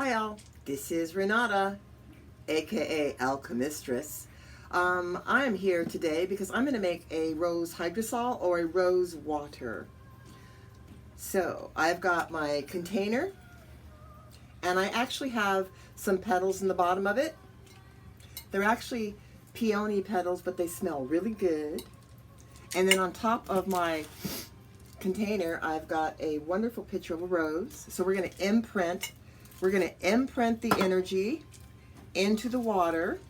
Hi all, this is Renata, aka Alchemistress. I am here today because I'm going to make a rose hydrosol or a rose water. So I've got my container and I actually have some petals in the bottom of it. They're actually peony petals, but they smell really good. And then on top of my container, I've got a wonderful picture of a rose. So we're going to imprint the energy into the water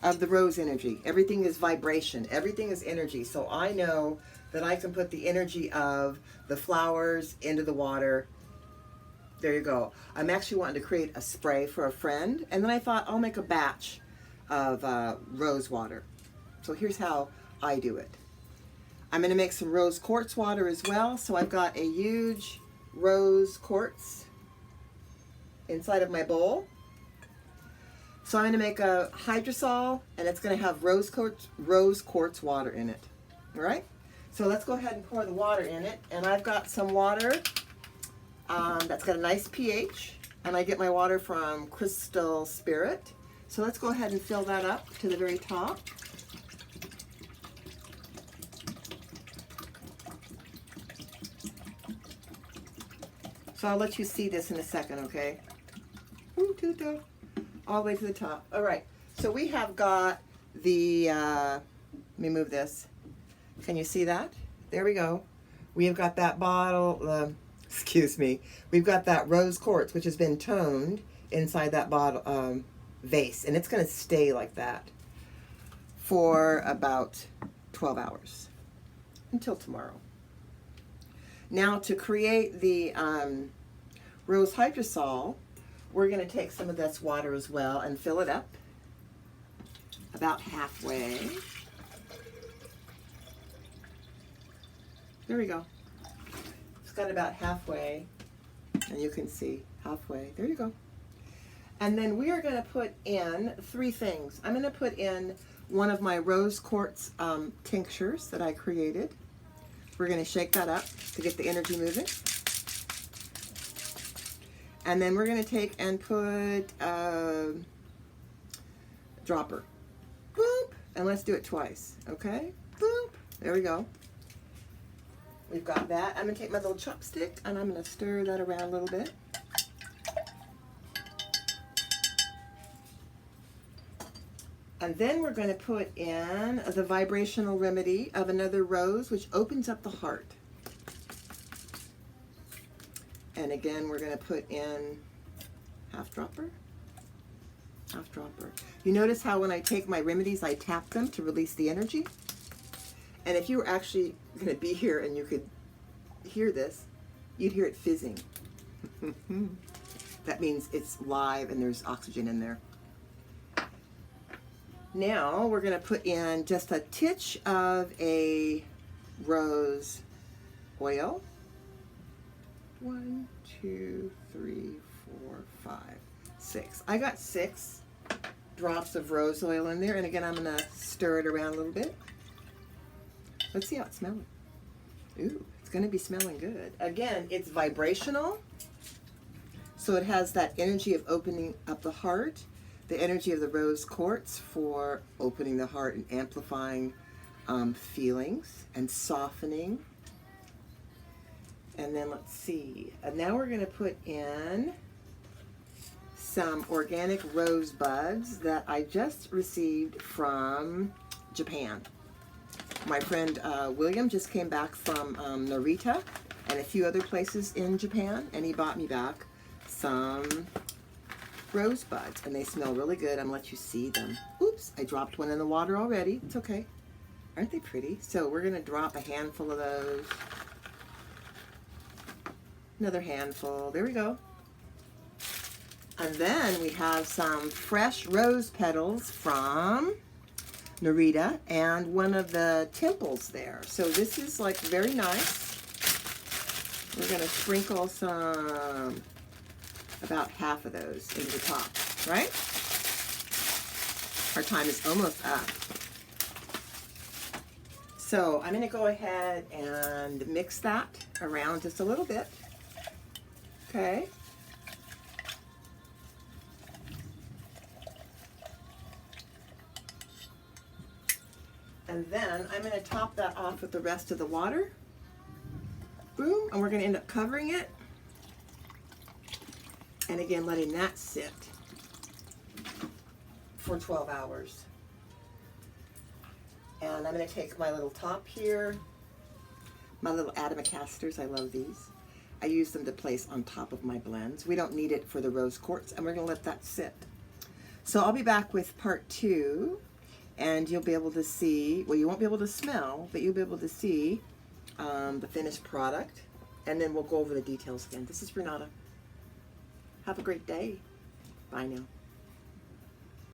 of the rose energy. Everything is vibration. Everything is energy. So I know that I can put the energy of the flowers into the water. There you go. I'm actually wanting to create a spray for a friend. And then I thought I'll make a batch of rose water. So here's how I do it. I'm going to make some rose quartz water as well. So I've got a huge rose quartz inside of my bowl. So I'm going to make a hydrosol, and it's going to have rose quartz water in it. All right? So let's go ahead and pour the water in it. And I've got some water that's got a nice pH, and I get my water from Crystal Spirit. So let's go ahead and fill that up to the very top. So I'll let you see this in a second, okay? Ooh, all the way to the top. All right, so we have got the, let me move this. Can you see that? There we go. We have got that bottle, excuse me. We've got that rose quartz, which has been toned inside that bottle vase. And it's gonna stay like that for about 12 hours until tomorrow. Now to create the rose hydrosol, we're going to take some of this water as well and fill it up about halfway. There we go. It's got about halfway, and you can see halfway. There you go. And then we are going to put in 3 things. I'm going to put in one of my rose quartz tinctures that I created. We're going to shake that up to get the energy moving. And then we're going to take and put a dropper. Boop. And let's do it twice. Okay? Boop. There we go. We've got that. I'm going to take my little chopstick and I'm going to stir that around a little bit. And then we're going to put in the vibrational remedy of another rose, which opens up the heart. And again, we're going to put in half dropper. You notice how when I take my remedies, I tap them to release the energy? And if you were actually going to be here and you could hear this, you'd hear it fizzing. That means it's live and there's oxygen in there. Now we're going to put in just a titch of a rose oil. 1, 2, 3, 4, 5, 6. I got 6 drops of rose oil in there, and again I'm going to stir it around a little bit. Let's see how it's smelling. Ooh, it's going to be smelling good. Again, it's vibrational, so it has that energy of opening up the heart, the energy of the rose quartz for opening the heart and amplifying feelings and softening. And then let's see, and now we're going to put in some organic rose buds that I just received from Japan. My friend William just came back from Narita and a few other places in Japan, and he bought me back some rose buds, and they smell really good. I'm going to let you see them. Oops, I dropped one in the water already. It's okay. Aren't they pretty? So we're going to drop a handful of those. Another handful. There we go. And then we have some fresh rose petals from Narita and one of the temples there. So this is like very nice. We're going to sprinkle some, about half of those into the top, right? Our time is almost up. So I'm going to go ahead and mix that around just a little bit. Okay. And then I'm going to top that off with the rest of the water. Boom. And we're going to end up covering it. And again, letting that sit for 12 hours. And I'm going to take my little top here, my little Alchemicals. I love these. I use them to place on top of my blends. We don't need it for the rose quartz, and we're going to let that sit. So I'll be back with part 2, and you'll be able to see, well, you won't be able to smell, but you'll be able to see the finished product, and then we'll go over the details again. This is Renata. Have a great day. Bye now.